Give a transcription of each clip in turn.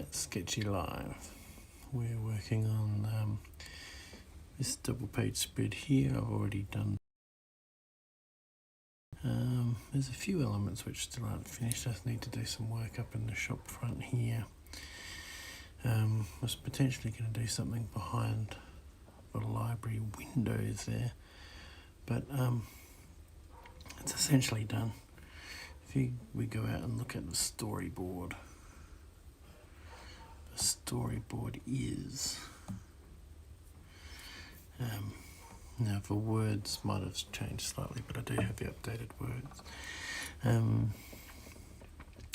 at Sketchy Live. We're working on this double page spread here. I've already done. There's a few elements which still aren't finished. I need to do some work up in the shop front here. Was potentially going to do something behind the library windows there, but it's essentially done. If we go out and look at the storyboard, the storyboard is now the words might have changed slightly, but I do have the updated words.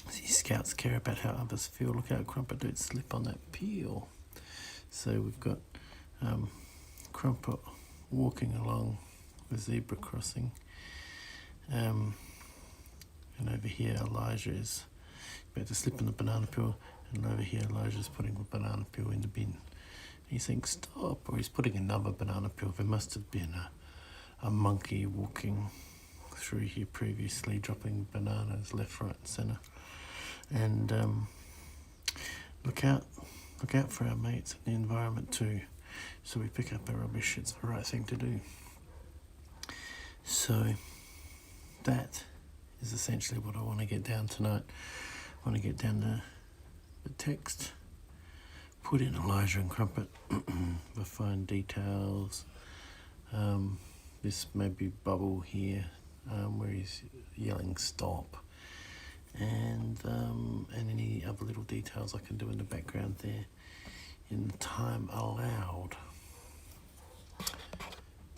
See, scouts care about how others feel. Look out, Crumpet, don't slip on that peel. So we've got Crumpet walking along the zebra crossing, and over here Elijah is about to slip on the banana peel, and over here Elijah's putting the banana peel in the bin. He's saying stop, or he's putting another banana peel. There must have been a monkey walking through here previously, dropping bananas left, right and centre. And look out for our mates and the environment too. So we pick up our rubbish, it's the right thing to do. So that is essentially what I want to get down tonight. I want to get down the text, put in Elijah and Crumpet, the fine details, this maybe bubble here where he's yelling stop, and any other little details I can do in the background there in the time allowed.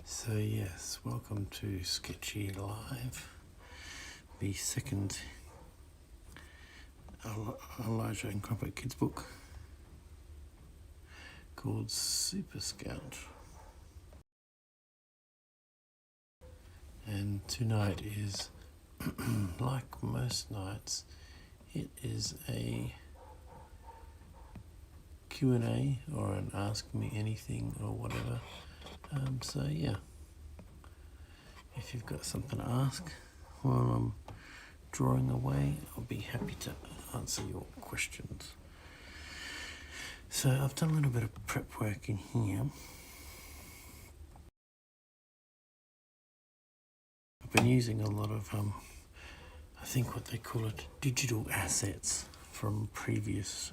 So yes, welcome to Sketchy Live, the second Elijah and Crumpet kids book called Super Scout. And tonight is, like most nights, it is a Q&A or an ask me anything or whatever. So yeah, if you've got something to ask while I'm drawing away, I'll be happy to answer your questions. So I've done a little bit of prep work in here. I've been using a lot of, I think what they call it, digital assets from previous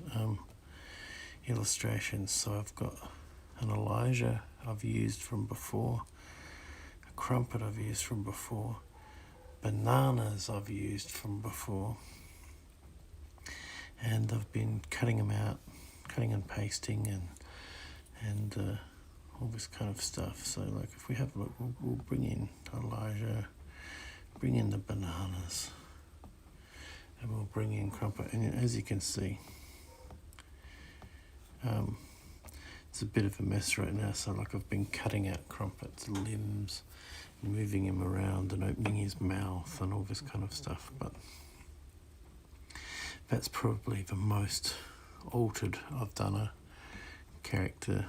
illustrations. So I've got an Elijah I've used from before, a Crumpet I've used from before, bananas I've used from before, and I've been cutting them out, cutting and pasting and all this kind of stuff. So like if we have a look, we'll bring in Elijah, bring in the bananas, and we'll bring in Crumpet. And as you can see, it's a bit of a mess right now. So like I've been cutting out Crumpet's limbs, moving him around and opening his mouth and all this kind of stuff. But that's probably the most altered I've done a character,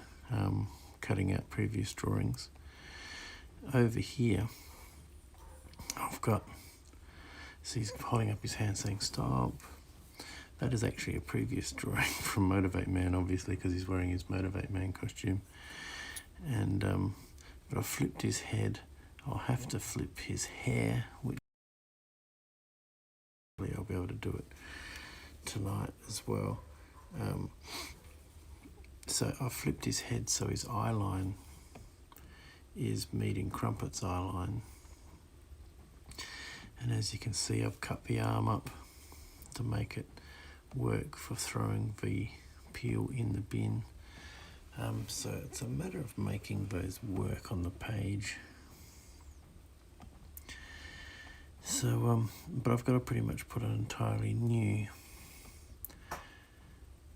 cutting out previous drawings. Over here I've got, so he's holding up his hand saying stop. That is actually a previous drawing from Motivate Man, obviously, because he's wearing his Motivate Man costume. And but I've flipped his head. I'll have to flip his hair, which I'll be able to do it tonight as well. So I've flipped his head so his eye line is meeting Crumpet's eye line. And as you can see, I've cut the arm up to make it work for throwing the peel in the bin. So it's a matter of making those work on the page. So, but I've got to pretty much put an entirely new,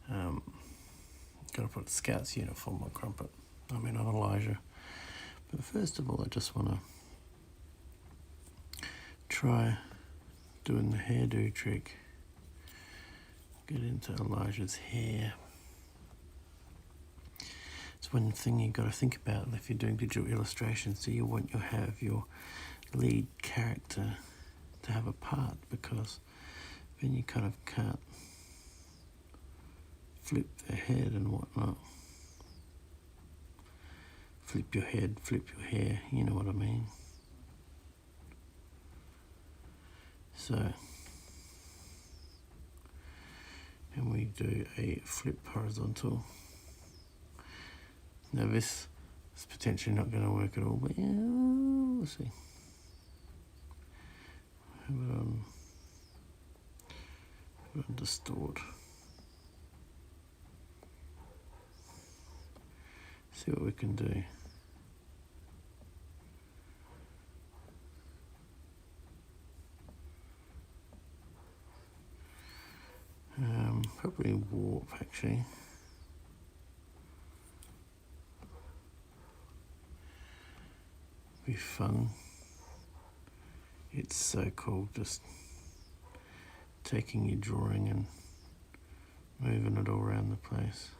got to put a Scout's uniform on Crumpet, on Elijah. But first of all, I just want to try doing the hairdo trick. Get into Elijah's hair. It's one thing you've got to think about if you're doing digital illustrations. So you want to have your lead character to have a part, because then you kind of can't flip the head and whatnot. Flip your head, flip your hair, you know what I mean. So, and we do a flip horizontal. Now this is potentially not going to work at all, but yeah, we'll see. Have it on distort. See what we can do. Probably warp actually. Be fun. It's so cool just taking your drawing and moving it all around the place.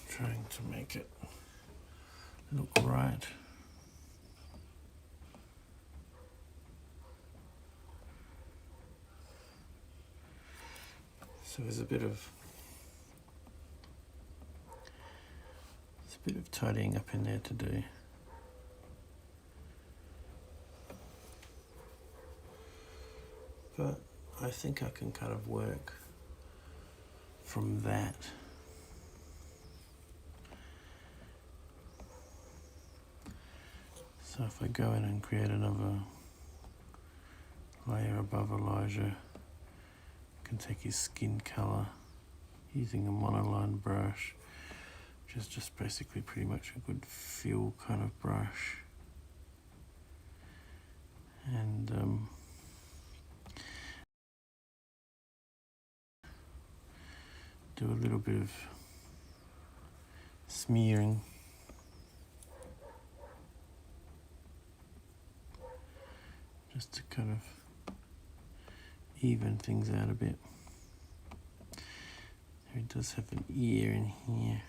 Trying to make it look right. So there's a bit of tidying up in there to do. But I think I can kind of work from that. So if I go in and create another layer above Elijah, I can take his skin color using a monoline brush, which is just basically pretty much a good fill kind of brush. And do a little bit of smearing. Just to kind of even things out a bit. He does have an ear in here.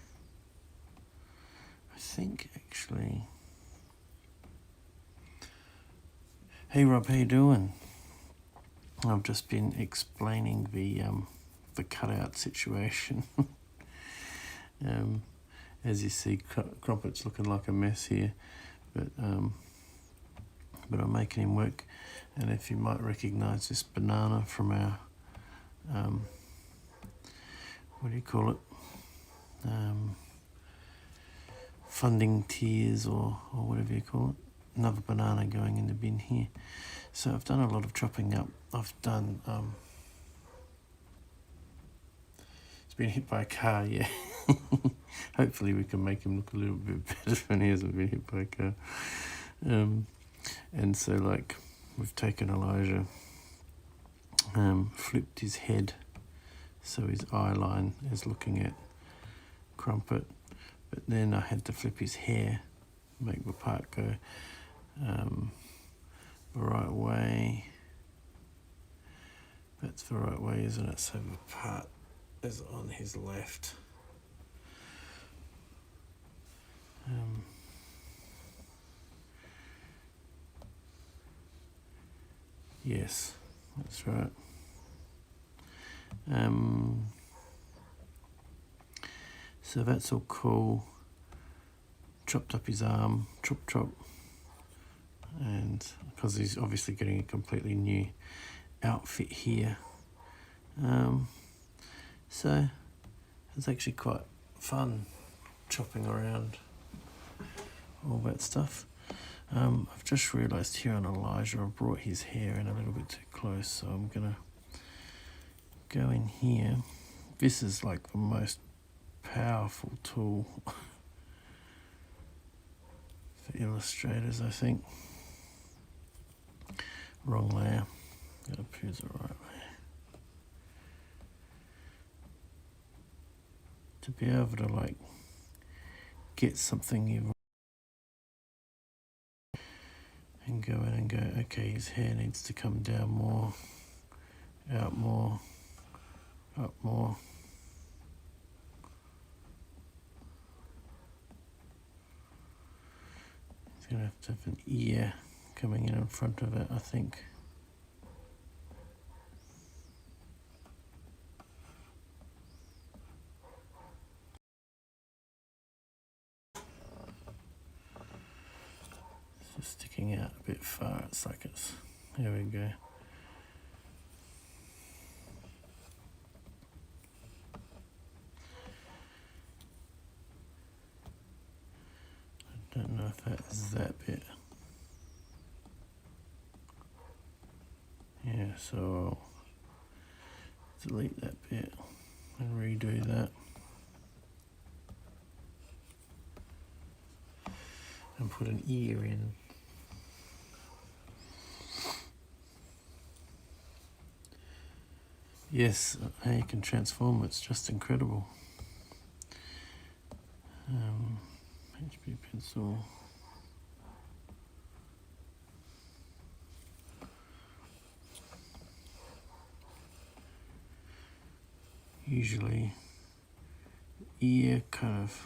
I think actually. Hey Rob, how you doing? I've just been explaining the cutout situation. As you see, Crumpet's looking like a mess here, but I'm making him work. And if you might recognise this banana from our what do you call it? Funding tiers or whatever you call it. Another banana going in the bin here. So I've done a lot of chopping up. I've done it's been hit by a car, yeah. Hopefully we can make him look a little bit better when he hasn't been hit by a car. And so like we've taken Elijah, flipped his head so his eye line is looking at Crumpet, but then I had to flip his hair, make the part go the right way. That's the right way, isn't it? So the part is on his left. Yes, that's right. So that's all cool. Chopped up his arm, chop, and because he's obviously getting a completely new outfit here. So it's actually quite fun chopping around all that stuff. I've just realised here on Elijah I brought his hair in a little bit too close, so I'm gonna go in here. This is like the most powerful tool for illustrators, I think. Wrong layer. Gotta choose the right way. To be able to like get something you and go in and go, okay, his hair needs to come down more, out more, up more. Gonna have to have an ear coming in front of it, I think. It's just sticking out a bit far. It's like it's. There we go. I don't know if that is that bit. Yeah, so I'll delete that bit and redo that. And put an ear in. Yes, how you can transform it's just incredible. HB pencil. Usually ear kind of,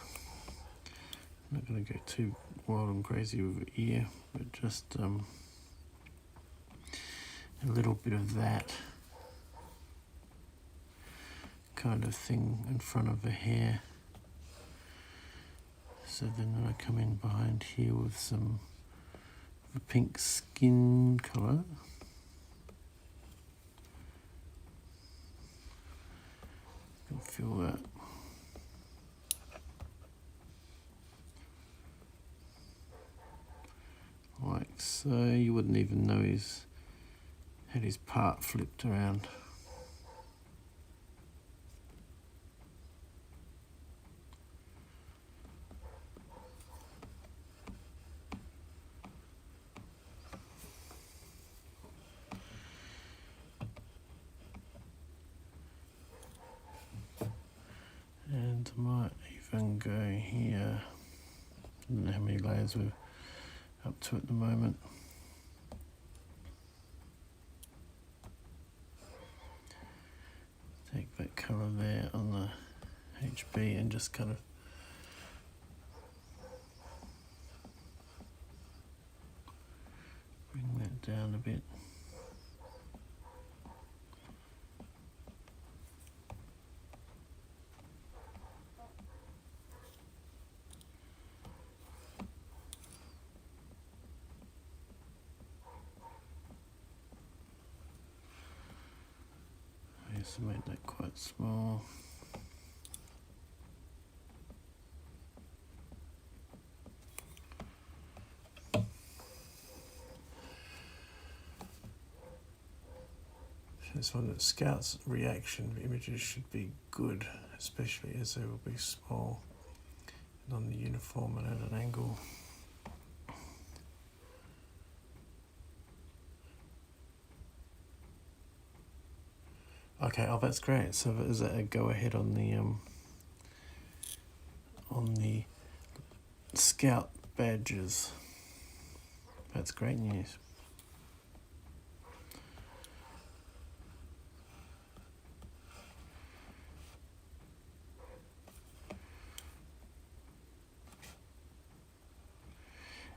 I'm not going to go too wild and crazy with ear, but just a little bit of that kind of thing in front of the hair. So then I come in behind here with some of the pink skin colour. You can feel that. Like so, you wouldn't even know he's had his part flipped around. And I might even go here. I don't know how many layers we're up to at the moment. Take that colour there on the HB and just kind of bring that down a bit. So make that quite small. This one, that Scout's reaction images should be good, especially as they will be small and on the uniform and at an angle. Okay, oh that's great. So is that a go ahead on the Scout badges? That's great news.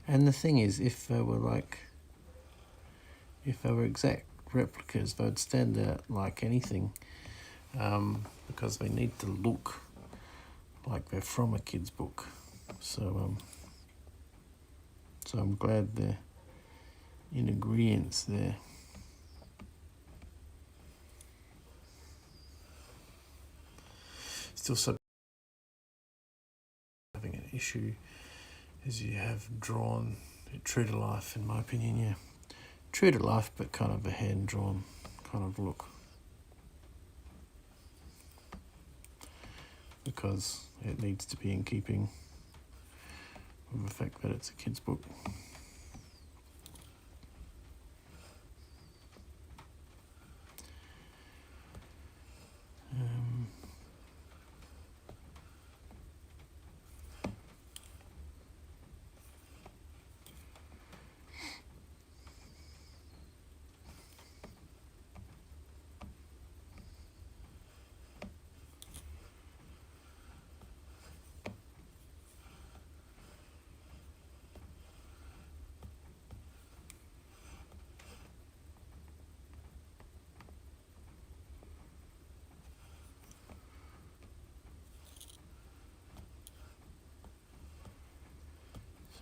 And the thing is, if they were exact replicas, they'd stand out like anything, because they need to look like they're from a kid's book. So I'm glad they're in agreement there. Still having an issue is you have drawn it true to life, in my opinion. Yeah, true to life, but kind of a hand drawn kind of look, because it needs to be in keeping with the fact that it's a kid's book.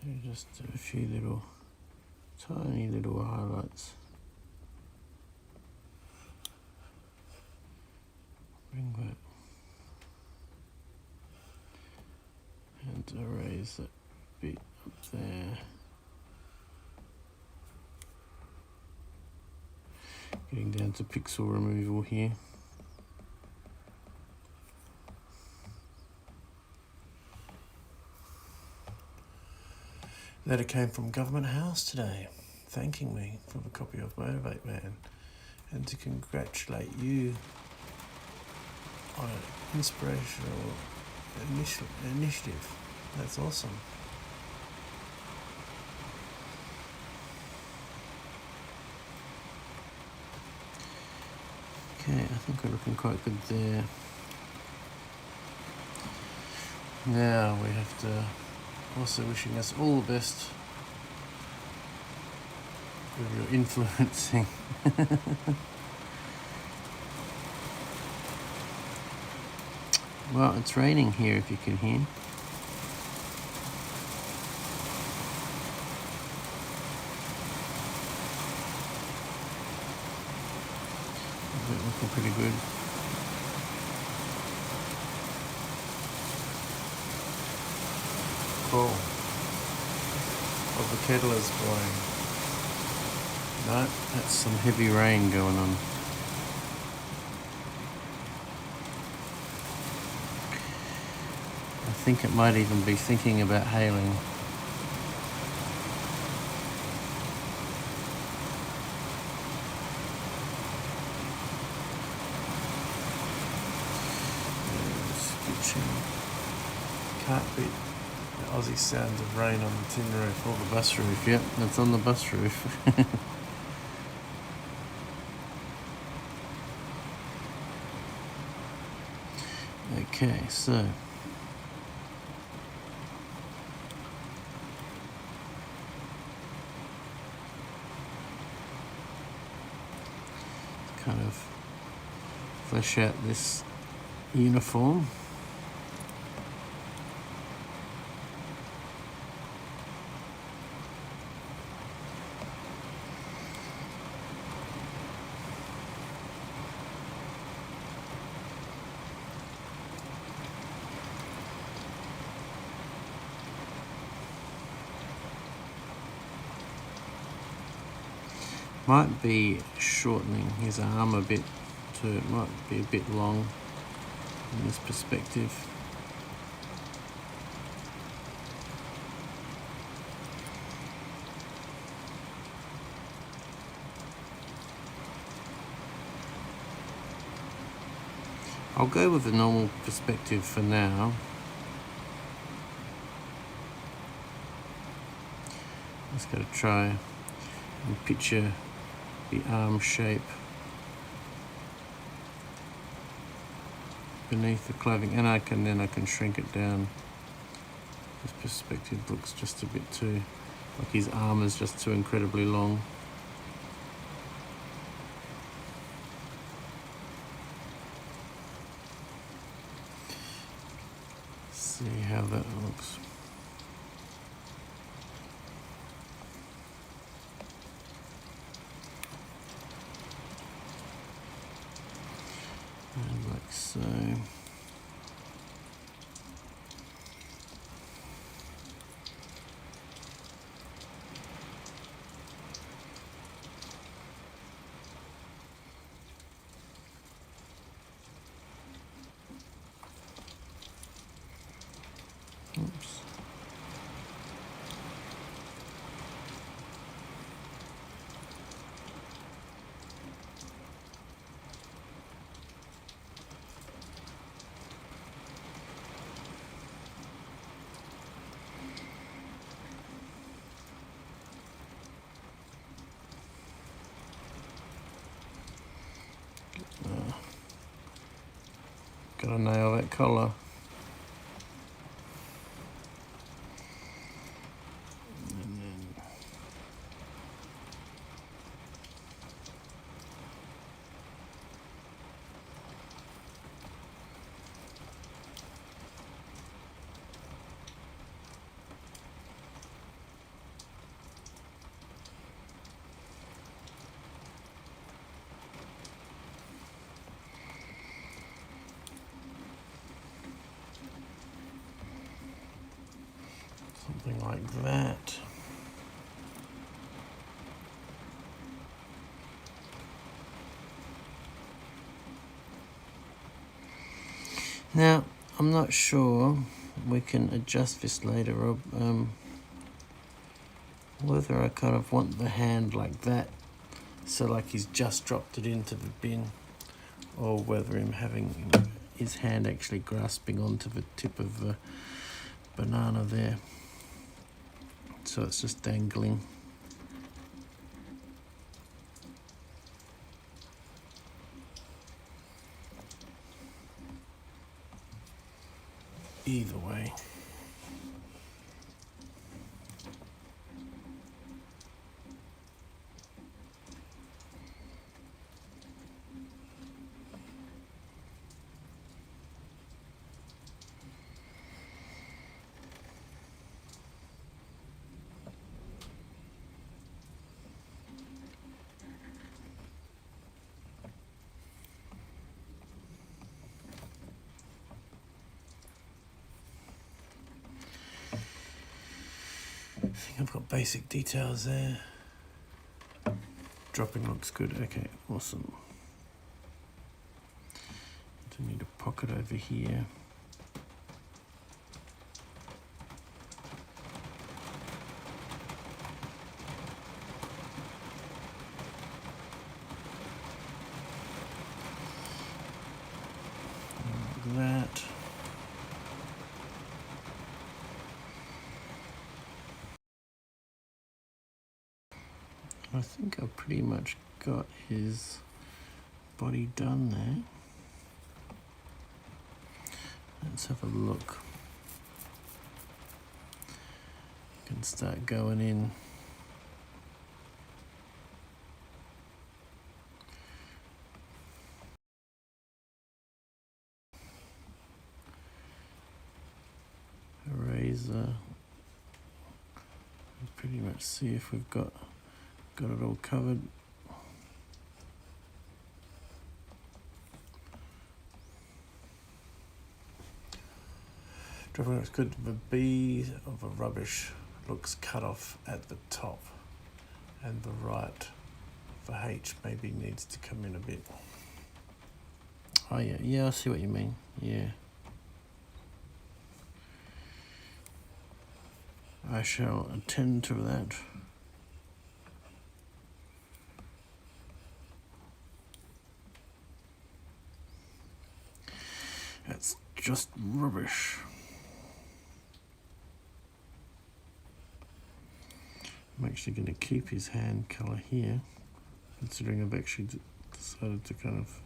So just do a few little, tiny little highlights. Bring that and erase that bit up there. Getting down to pixel removal here. Letter came from Government House today, thanking me for a copy of Motivate Man and to congratulate you on an inspirational initiative. That's awesome. Okay, I think we're looking quite good there. Now we have to also wishing us all the best with your influencing. Well, it's raining here if you can hear. Looking pretty good. Cool. Well, the kettle is boiling. No, that's some heavy rain going on. I think it might even be thinking about hailing. Can't beat the Aussie sounds of rain on the tin roof or the bus roof. Yep, that's on the bus roof. Okay, so kind of flesh out this uniform. Might be shortening his arm a bit too. It might be a bit long in this perspective. I'll go with the normal perspective for now. Just got to try and picture the arm shape beneath the clothing, and I can shrink it down. This perspective looks just a bit too like his arm is just too incredibly long. See how that looks. And like so. Oops. Gotta nail that collar. Something like that. Now, I'm not sure, we can adjust this later, Rob, whether I kind of want the hand like that, so like he's just dropped it into the bin, or whether him having his hand actually grasping onto the tip of the banana there, so it's just dangling. Either way. I think I've got basic details there. Dropping looks good. Okay, awesome. Do need a pocket over here. Like that. I think I've pretty much got his body done there. Let's have a look. Can start going in. Eraser. Pretty much see if we've got it all covered. Dropping looks good. The B of the rubbish looks cut off at the top, and the right for H maybe needs to come in a bit. Oh yeah, I see what you mean. Yeah. I shall attend to that. That's just rubbish. I'm actually going to keep his hand colour here, considering I've actually decided to kind of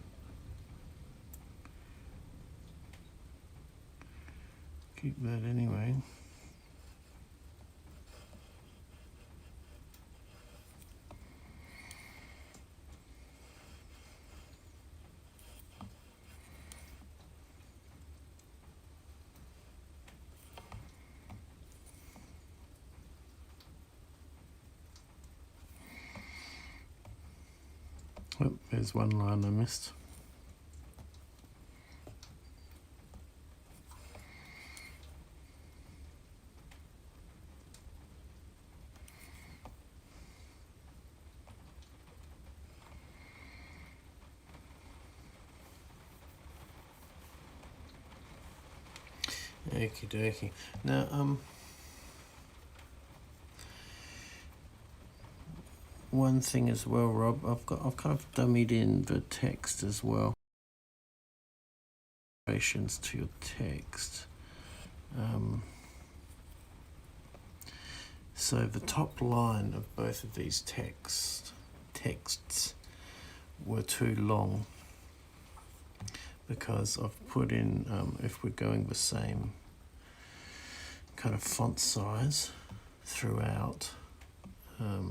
keep that anyway. Oh, there's one line I missed. Okie dokie. Now, one thing as well, Rob, I've kind of dummied in the text as well. To your text. So the top line of both of these texts were too long, because I've put in, if we're going the same kind of font size throughout,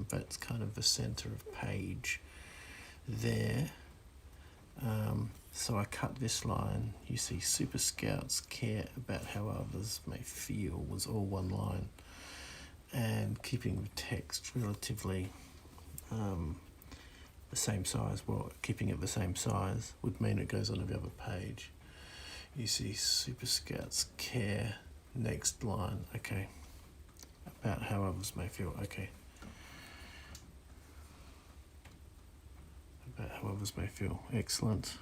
that's kind of the center of page there. So I cut this line. You see, Super Scouts care about how others may feel was all one line, and keeping the text relatively the same size, well, keeping it the same size would mean it goes on the other page. You see, Super Scouts care, next line. Okay, about how others may feel. Okay. About how others may feel. Excellent.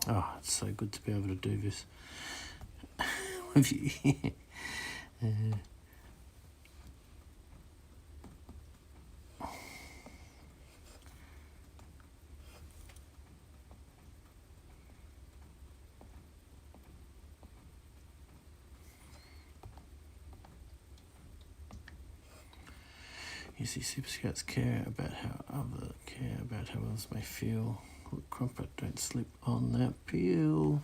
Oh, it's so good to be able to do this with you. You see, Super Scouts care about how others may feel. Look, Crumpet, don't slip on that peel.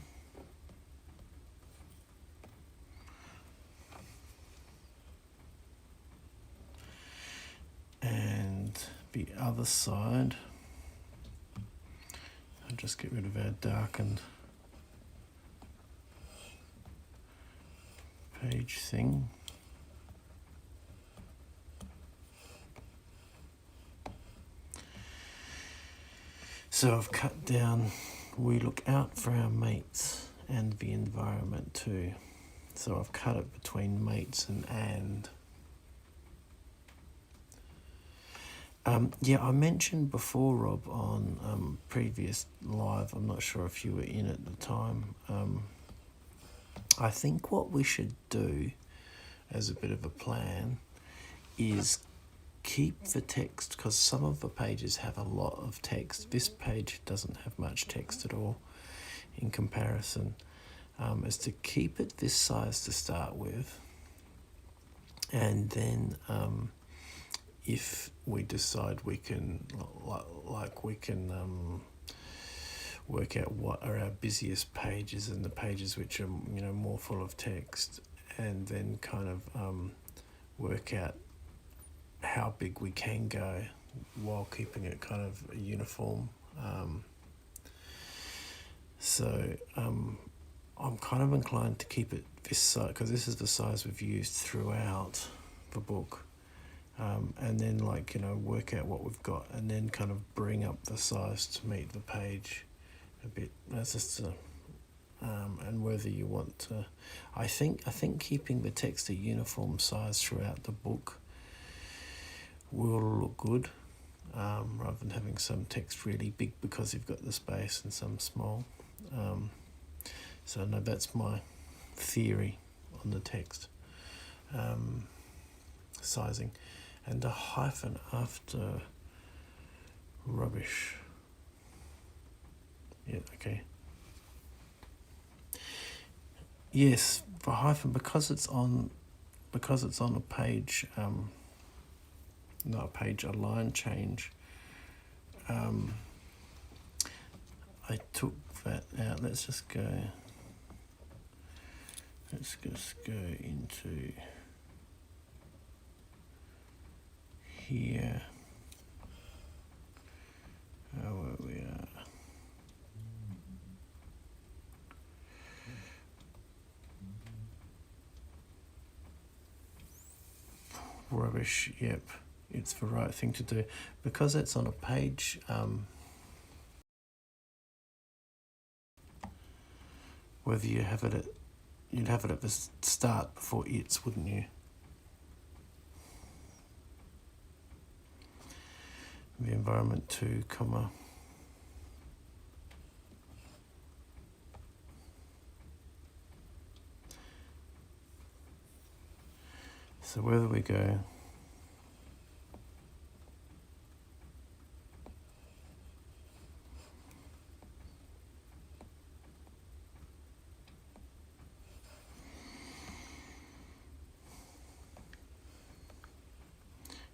And the other side, I'll just get rid of our darkened page thing. So I've cut down, we look out for our mates and the environment too. So I've cut it between mates and. Yeah, I mentioned before, Rob, on previous live, I'm not sure if you were in at the time, I think what we should do as a bit of a plan is keep the text, because some of the pages have a lot of text. This page doesn't have much text at all in comparison, is to keep it this size to start with, and then if we decide we can, we can work out what are our busiest pages and the pages which are more full of text, and then kind of work out how big we can go while keeping it kind of uniform. So I'm kind of inclined to keep it this size, because this is the size we've used throughout the book. And then work out what we've got, and then kind of bring up the size to meet the page a bit. That's just and whether you want to, I think keeping the text a uniform size throughout the book will look good, rather than having some text really big because you've got the space and some small. So no, that's my theory on the text sizing. And a hyphen after rubbish. Yeah, okay. Yes, the hyphen, because it's on a page, not a page, a line change. I took that out. Let's just go into here. Where we are. Rubbish, yep. It's the right thing to do. Because it's on a page, whether you have it you'd have it at the start before it's, wouldn't you? The environment 2, comma. So whether we go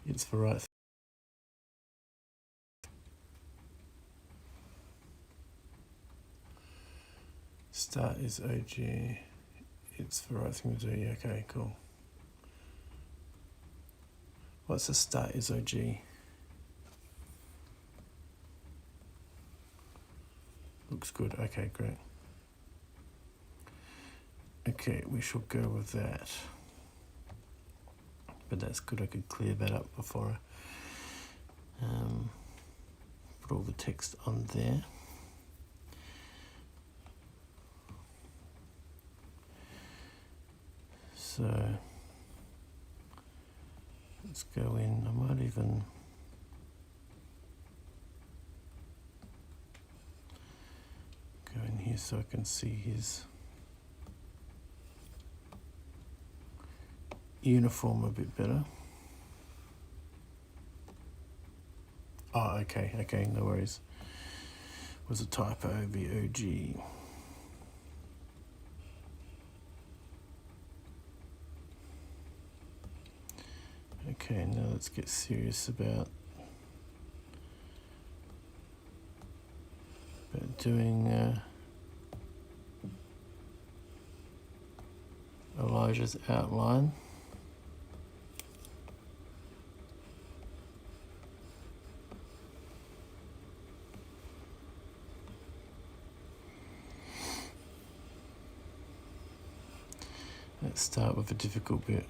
it's the right thing. Start is OG. It's the right thing to do. Yeah, okay, cool. What's the start is OG? Looks good. Okay, great. Okay, we shall go with that. But that's good. I could clear that up before I put all the text on there. So Let's go in. I might even go in here so I can see his uniform a bit better. Oh, okay, no worries. Was a typo, VOG. Okay, now let's get serious about doing Elijah's outline. Let's start with a difficult bit.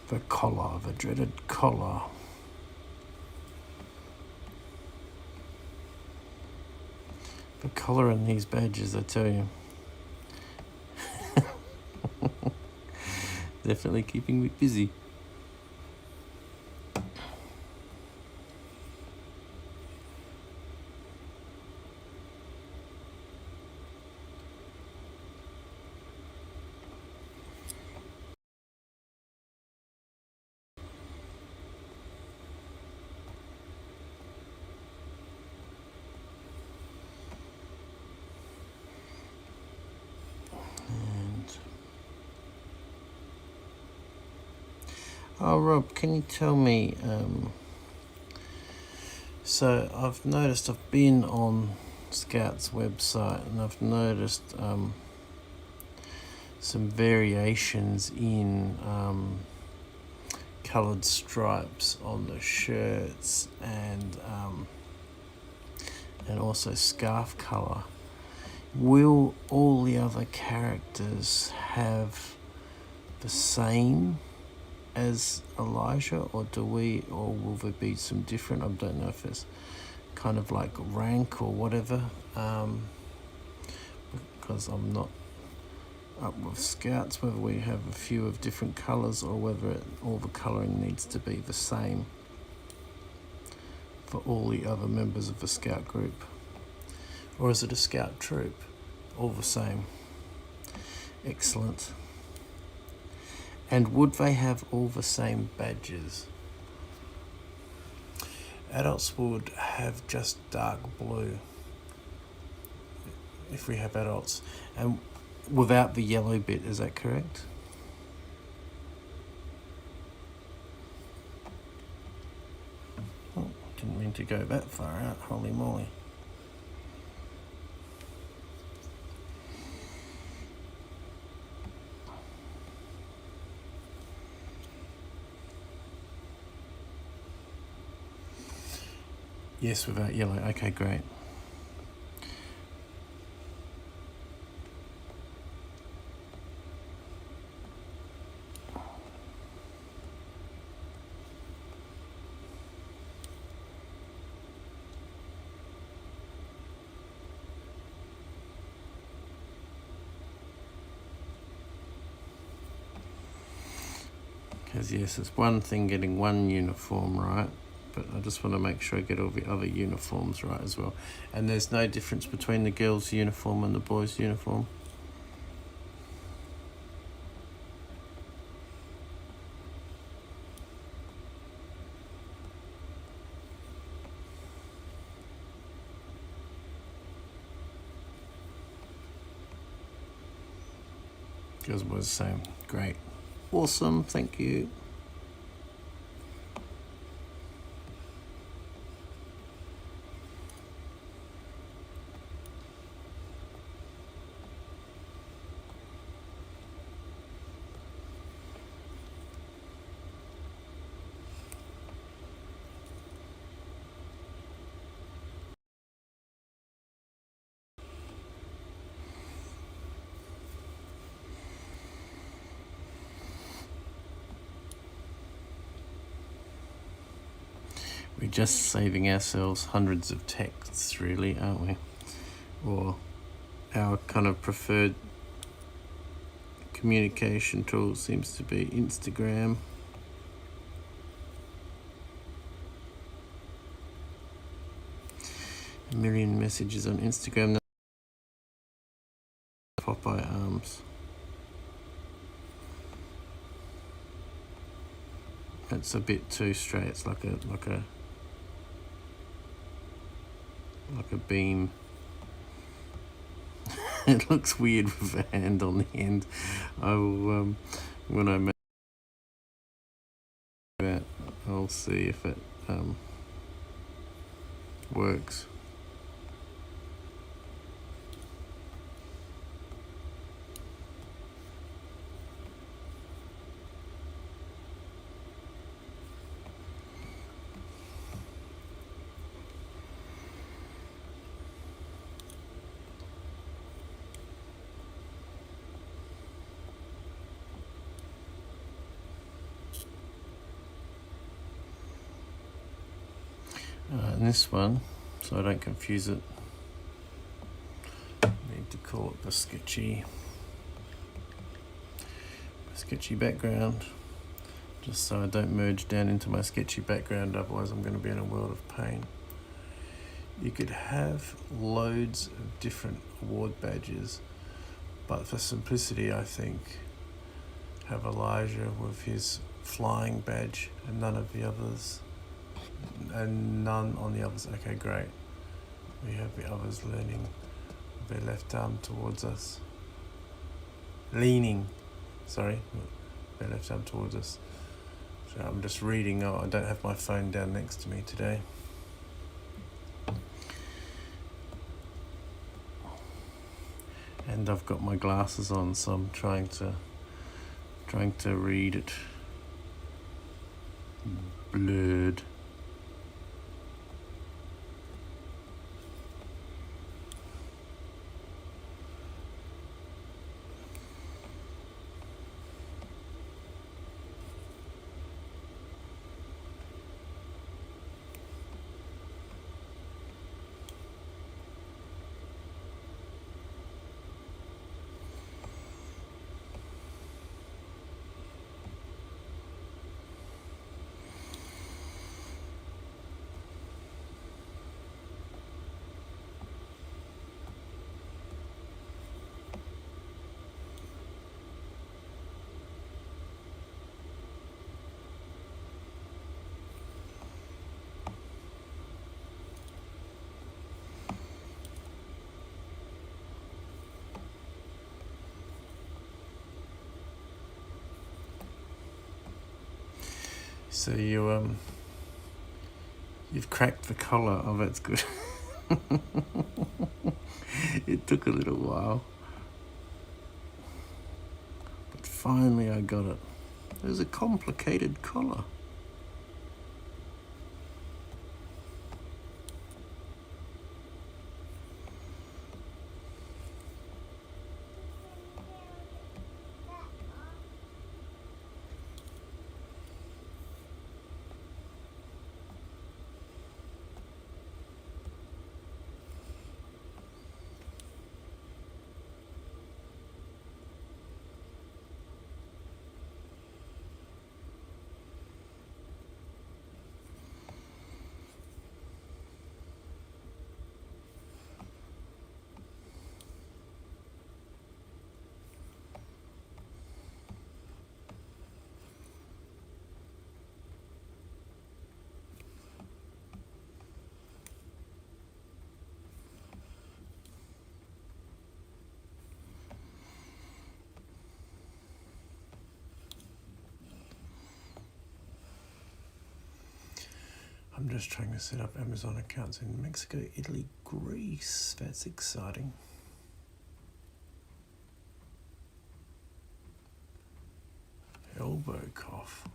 The collar, the dreaded collar. The collar in these badges, I tell you. Definitely keeping me busy. Oh, Rob, can you tell me, so I've noticed I've been on Scout's website and I've noticed some variations in coloured stripes on the shirts and also scarf colour. Will all the other characters have the same as Elijah, or will there be some different? I don't know if it's kind of like rank or whatever, because I'm not up with Scouts, whether we have a few of different colours or whether all the colouring needs to be the same for all the other members of the Scout group, or is it a Scout troop? All the same. Excellent. And would they have all the same badges? Adults would have just dark blue, if we have adults, and without the yellow bit, is that correct? Oh, didn't mean to go that far out, holy moly. Yes, without yellow. Okay, great. Because yes, it's one thing getting one uniform right, but I just want to make sure I get all the other uniforms right as well. And there's no difference between the girls' uniform and the boys' uniform? Girls and boys the same. Great. Awesome, thank you. We're just saving ourselves hundreds of texts, really, aren't we? Or our kind of preferred communication tool seems to be Instagram. A million messages on Instagram. Popeye arms. It's a bit too straight. It's like a beam. It looks weird with a hand on the end. I will when I make that, I'll see if it works. And this one, so I don't confuse it, I need to call it the sketchy background, just so I don't merge down into my sketchy background, otherwise I'm going to be in a world of pain. You could have loads of different award badges, but for simplicity I think have Elijah with his flying badge and none of the others. And none on the others. Okay, great. We have the others leaning their left arm towards us. Leaning, sorry, their left arm towards us. So I'm just reading. Oh, I don't have my phone down next to me today. And I've got my glasses on, so I'm trying to read it blurred. So you've cracked the collar of it. It's good. It took a little while, but finally I got it. It was a complicated collar. I'm just trying to set up Amazon accounts in Mexico, Italy, Greece. That's exciting. Elbow cough.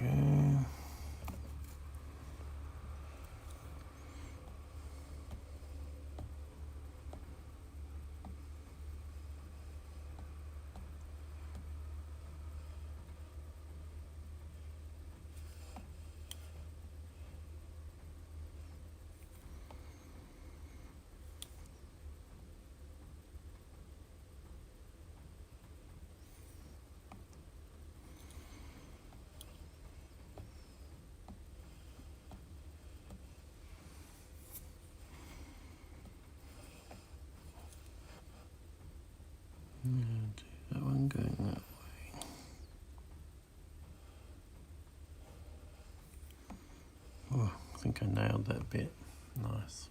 Okay. Do that one going that way. Oh, I think I nailed that bit. Nice.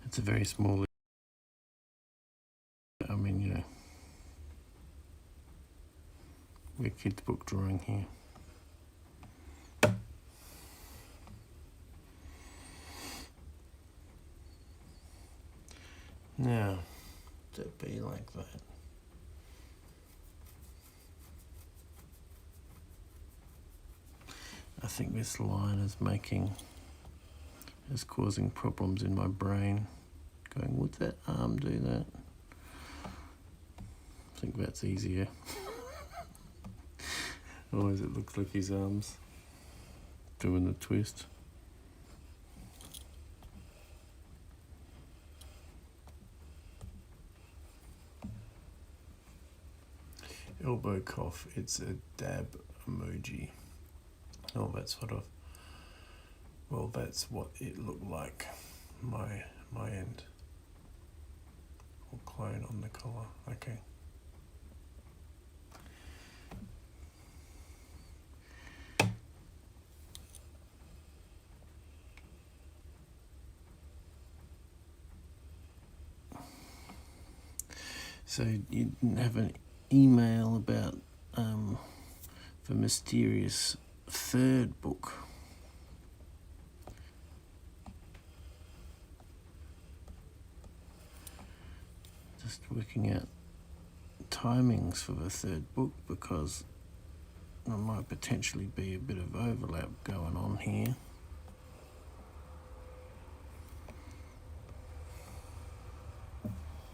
It's a very small, I mean, you know, we're kids book drawing here. Now, to be like that. I think this line is causing problems in my brain. Going, would that arm do that? I think that's easier. Otherwise it looks like his arm's doing the twist. Elbow cough, it's a dab emoji. Oh, that's sort of, well, that's what it looked like, my end. Or clone on the collar, okay. So you didn't have an email about the mysterious third book. Just working out timings for the third book because there might potentially be a bit of overlap going on here.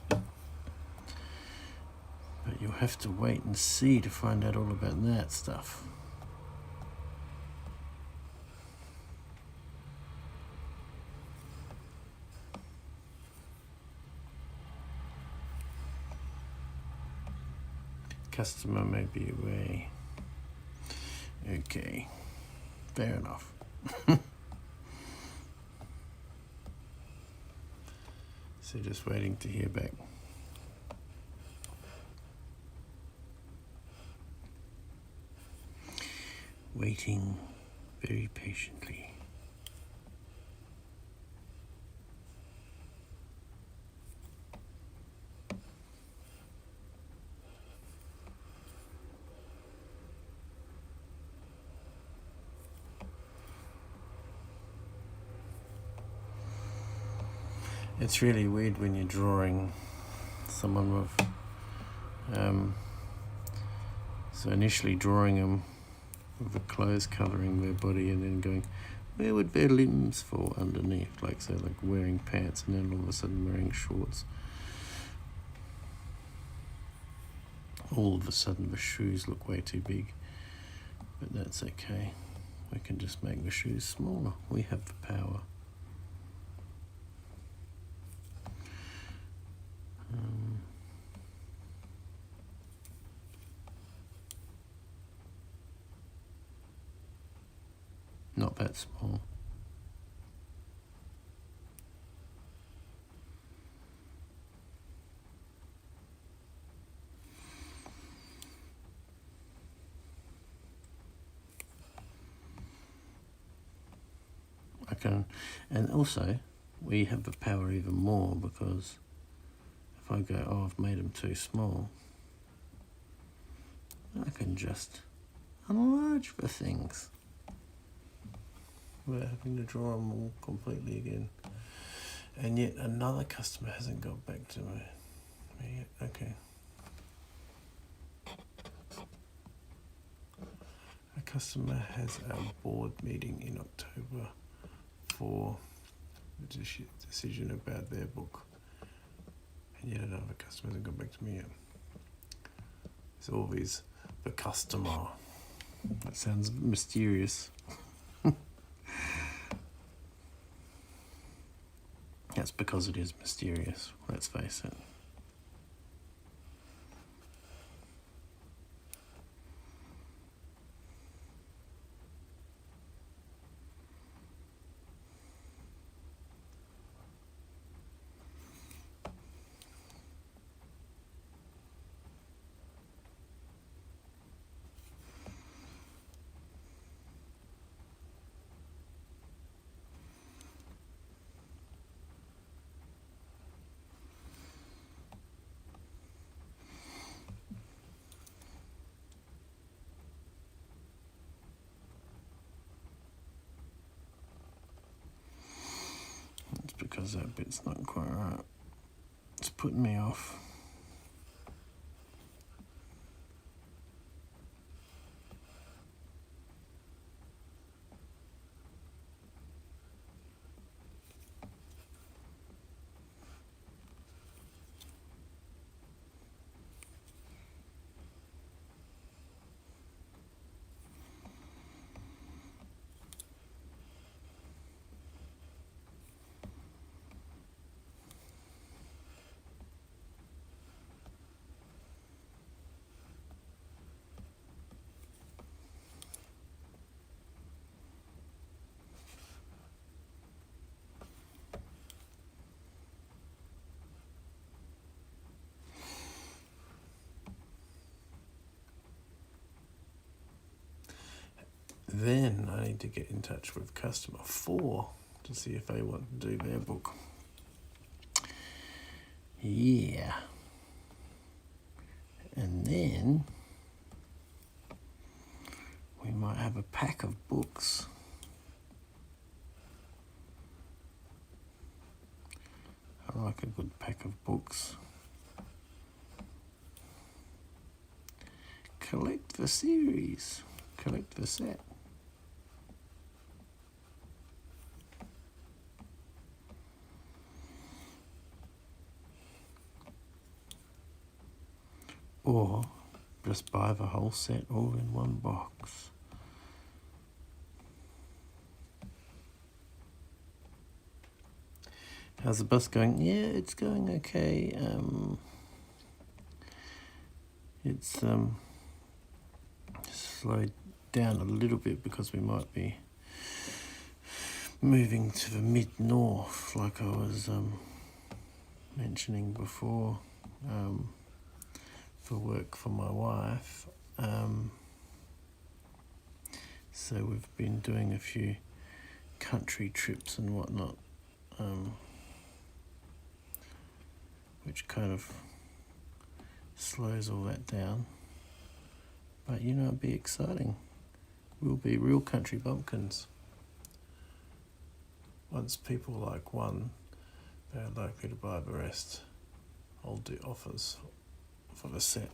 But you'll have to wait and see to find out all about that stuff. Customer may be away. Okay, fair enough. So just waiting to hear back. Waiting very patiently. It's really weird when you're drawing someone with, so initially drawing them with the clothes covering their body and then going, where would their limbs fall underneath? Like, so like wearing pants and then all of a sudden wearing shorts. All of a sudden the shoes look way too big, but that's okay. We can just make the shoes smaller. We have the power. Not that small. and also we have the power even more, because if I go, oh, I've made them too small, I can just enlarge the things without having to draw them all completely again. And yet another customer hasn't got back to me yet. Okay. A customer has a board meeting in October for the decision about their book. And yet another customer hasn't got back to me yet. It's always the customer. That sounds mysterious. That's because it is mysterious, let's face it. It's because that bit's not quite right. It's putting me off. Then I need to get in touch with customer 4 to see if they want to do their book. Yeah. And then we might have a pack of books. I like a good pack of books. Collect the series. Collect the set. Or just buy the whole set all in one box. How's the bus going? Yeah, it's going okay. It's slowed down a little bit because we might be moving to the mid-north, like I was mentioning before, for work for my wife. So we've been doing a few country trips and whatnot, which kind of slows all that down. But you know, it'd be exciting. We'll be real country bumpkins. Once people like one, they're likely to buy the rest. I'll do offers for the set.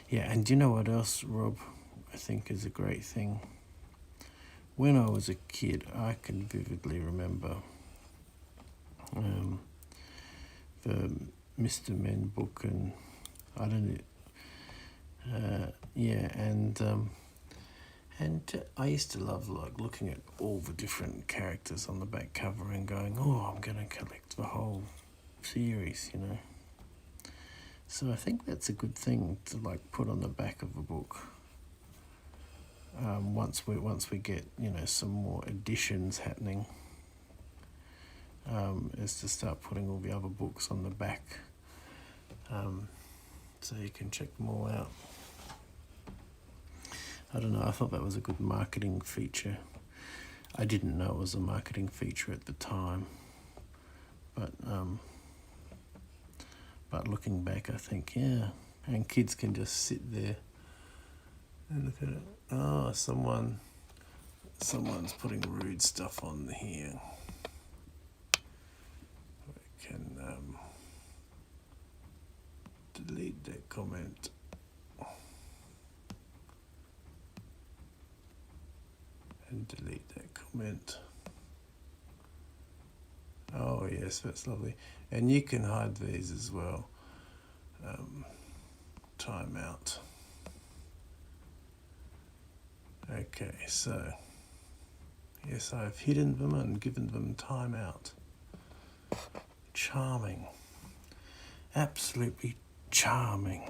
Yeah, and do you know what else, Rob, I think is a great thing? When I was a kid, I can vividly remember the Mr. Men book, and I don't know, and I used to love like looking at all the different characters on the back cover and going, oh, I'm going to collect the whole series, you know. So I think that's a good thing to like put on the back of a book. Once we get, you know, some more editions happening, is to start putting all the other books on the back, so you can check them all out. I don't know, I thought that was a good marketing feature. I didn't know it was a marketing feature at the time, but looking back, I think, yeah, and kids can just sit there and look at it. Oh, someone's putting rude stuff on here. I can delete that comment. And delete that comment. Oh yes, that's lovely. And you can hide these as well. Timeout. Okay, so yes, I've hidden them and given them timeout. Charming. Absolutely charming.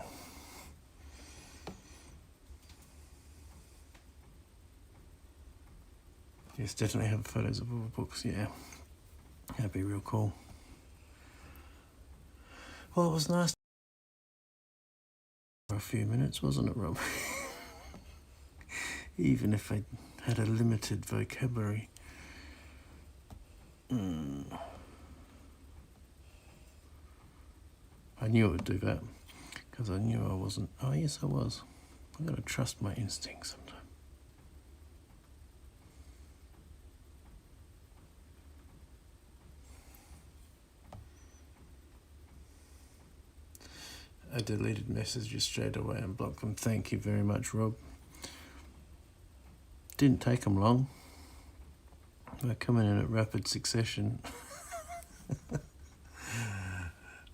Yes, definitely have photos of all the books, yeah. That'd be real cool. Well, it was nice for a few minutes, wasn't it, Rob? Even if I had a limited vocabulary. I knew it would do that, because I knew I wasn't. Oh, yes, I was. I've got to trust my instincts sometimes. I deleted messages straight away and blocked them. Thank you very much, Rob. Didn't take them long. They're coming in at rapid succession. I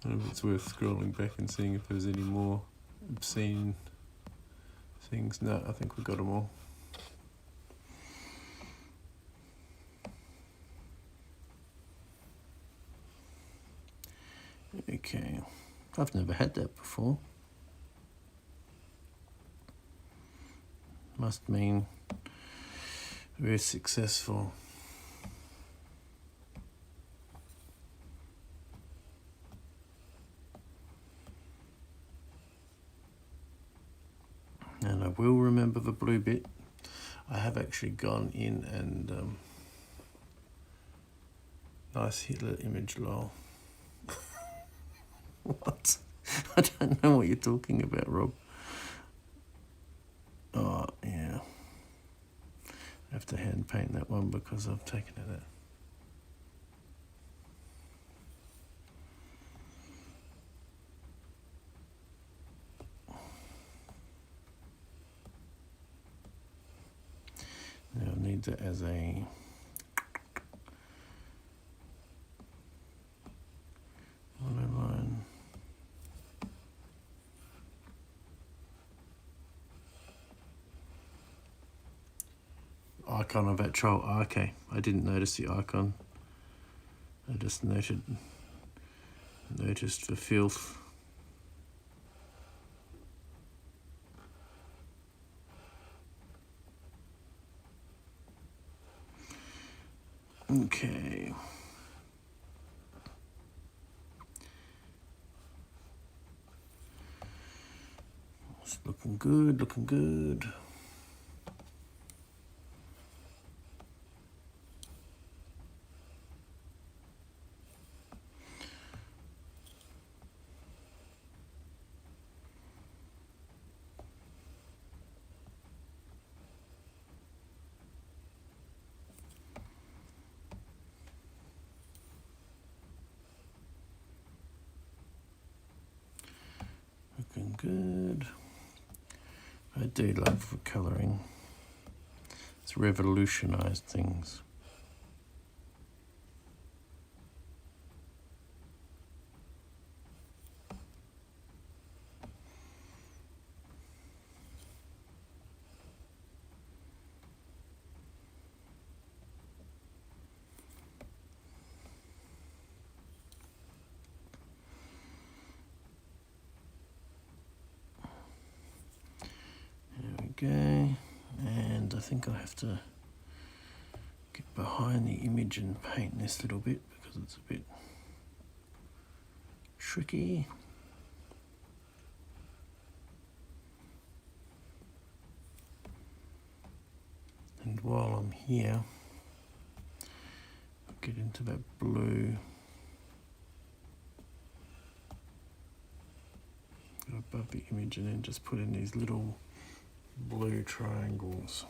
don't know if it's worth scrolling back and seeing if there's any more obscene things. No, I think we got them all. Okay, I've never had that before. Must mean very successful. And I will remember the blue bit. I have actually gone in and nice Hitler image, lol. What? I don't know what you're talking about, Rob. Oh, yeah. I have to hand paint that one because I've taken it out. Now I need that as a monoline. Icon of that troll. Oh, okay, I didn't notice the icon. I just noticed the filth. Okay. It's looking good, looking good. Looking good. I do love colouring. It's revolutionised things. Okay, and I think I have to get behind the image and paint this little bit because it's a bit tricky. And while I'm here, get into that blue. Go above the image and then just put in these little blue triangles.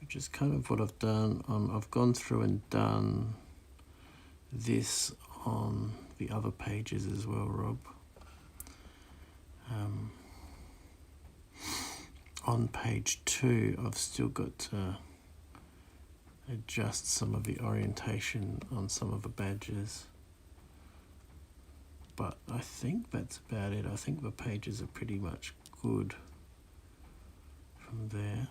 Which is kind of what I've done I've gone through and done this on the other pages as well, Rob. On page 2, I've still got to adjust some of the orientation on some of the badges. But I think that's about it. I think the pages are pretty much good from there.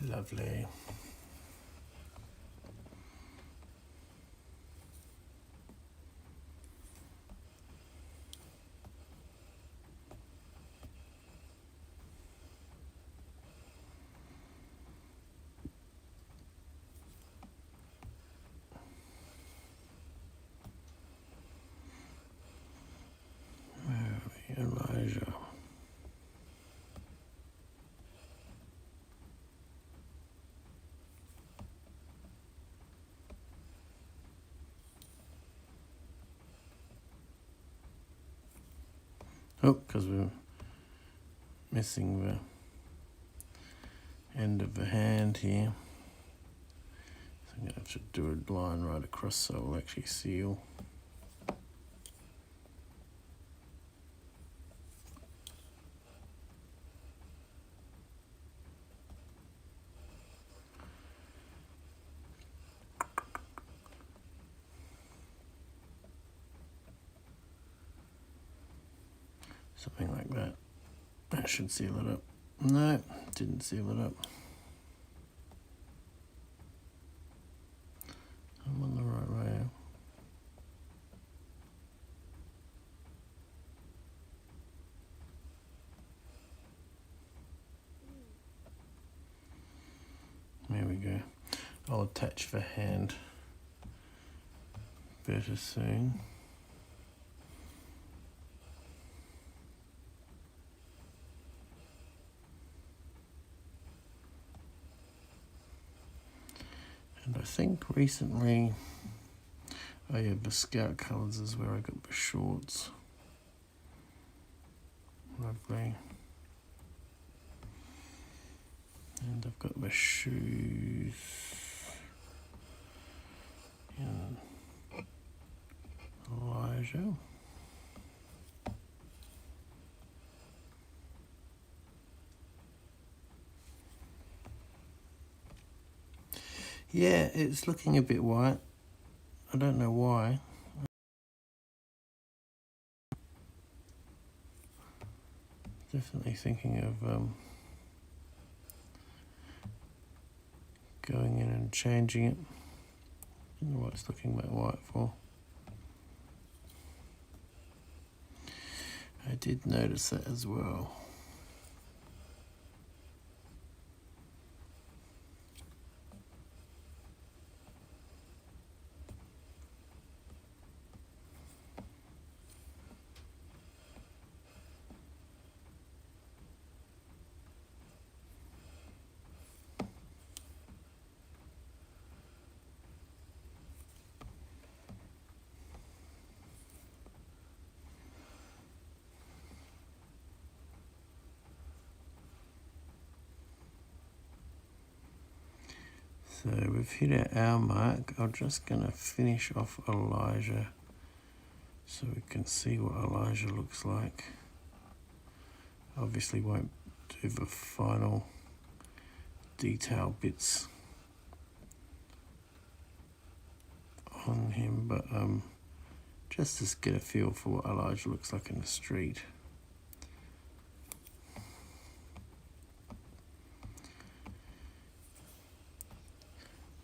Lovely. Elijah. Oh, because we're missing the end of the hand here. So I'm going to have to do a line right across so it will actually seal. Something like that. That should seal it up. No, didn't seal it up. I'm on the right way. There we go. I'll attach the hand better soon. And I think recently, oh yeah, the Scout colours is where I got the shorts. Lovely. And I've got the shoes. And Elijah. Yeah, it's looking a bit white. I don't know why. Definitely thinking of going in and changing it. I don't know what it's looking that white for. I did notice that as well. So we've hit our hour mark. I'm just going to finish off Elijah so we can see what Elijah looks like. Obviously won't do the final detail bits on him, but just to get a feel for what Elijah looks like in the street.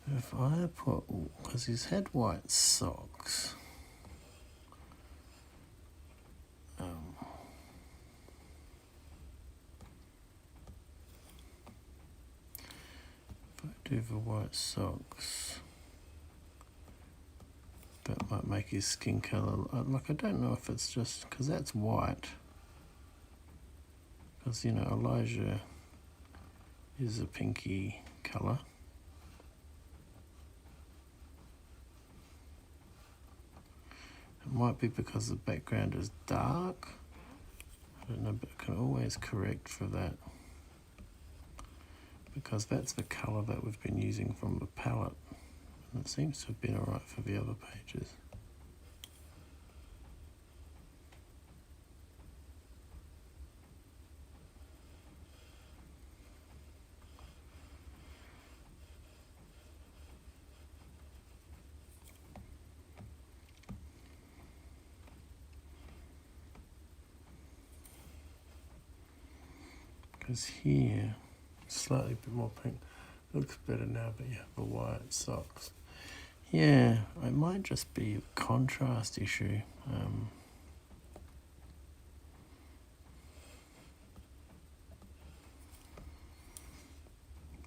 If I put, because he's had white socks. If I do the white socks, that might make his skin colour, like I don't know if it's just, because that's white. Because, you know, Elijah is a pinky colour. It might be because the background is dark. I don't know, but I can always correct for that. Because that's the colour that we've been using from the palette. And it seems to have been alright for the other pages. Because here, slightly a bit more pink. Looks better now, but you have the white socks. Yeah, it might just be a contrast issue.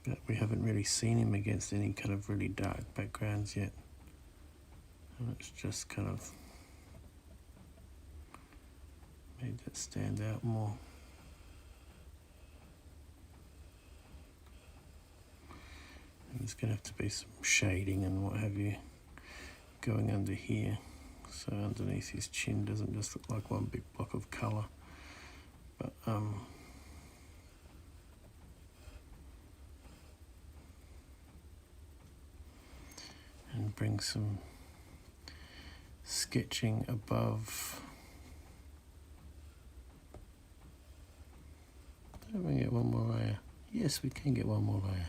But we haven't really seen him against any kind of really dark backgrounds yet. And it's just kind of made that stand out more. And there's going to have to be some shading and what have you going under here, so underneath his chin doesn't just look like one big block of colour. But and bring some sketching above. Don't we get one more layer? Yes, we can get one more layer.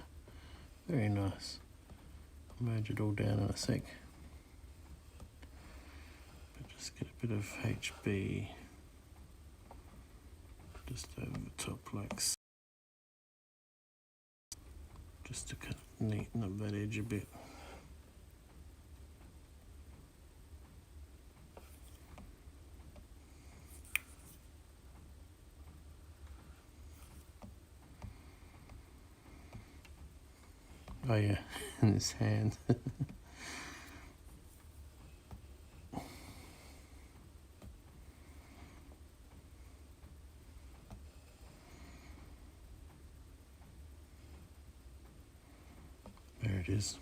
Very nice. Merge it all down in a sec. But just get a bit of HB just over the top like so. Just to kind of neaten up that edge a bit. Oh yeah, in his hand. There it is.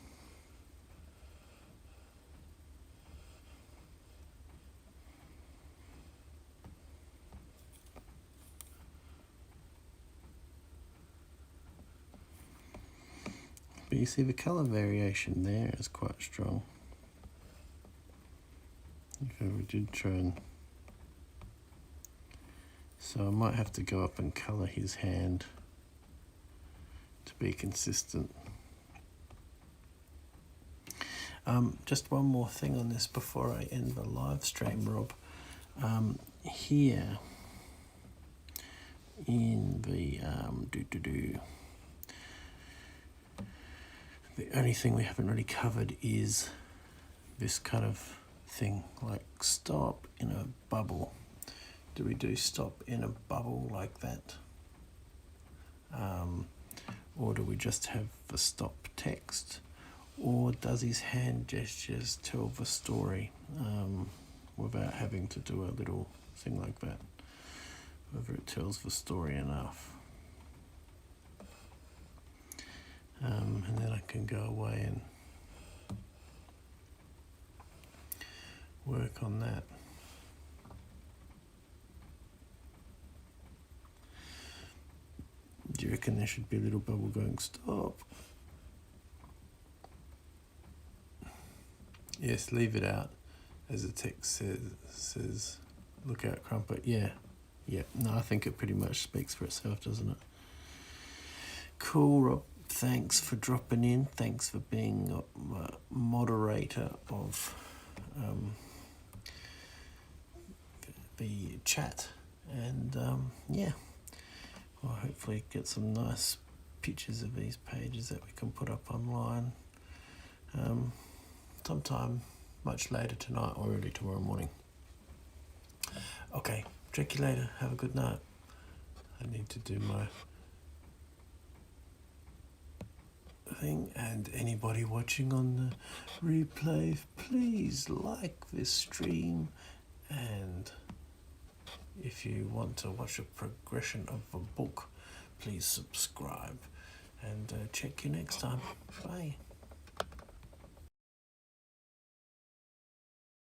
But you see the colour variation there is quite strong. Okay, we did try and... So I might have to go up and colour his hand to be consistent. Just one more thing on this before I end the live stream, Rob. Here in the the only thing we haven't really covered is this kind of thing, like stop in a bubble. Do we do stop in a bubble like that? Or do we just have the stop text? Or does his hand gestures tell the story without having to do a little thing like that? Whether it tells the story enough. And then I can go away and work on that. Do you reckon there should be a little bubble going stop? Yes, leave it out, as the text says look out, Crumpet. Yeah, no, I think it pretty much speaks for itself, doesn't it? Cool, Rob. Thanks for dropping in. Thanks for being a moderator of the chat. And yeah, we'll hopefully get some nice pictures of these pages that we can put up online. sometime much later tonight or early tomorrow morning. Okay, check you later. Have a good night. I need to do my thing, and anybody watching on the replay, please like this stream, and if you want to watch a progression of a book, please subscribe, and check you next time. Bye.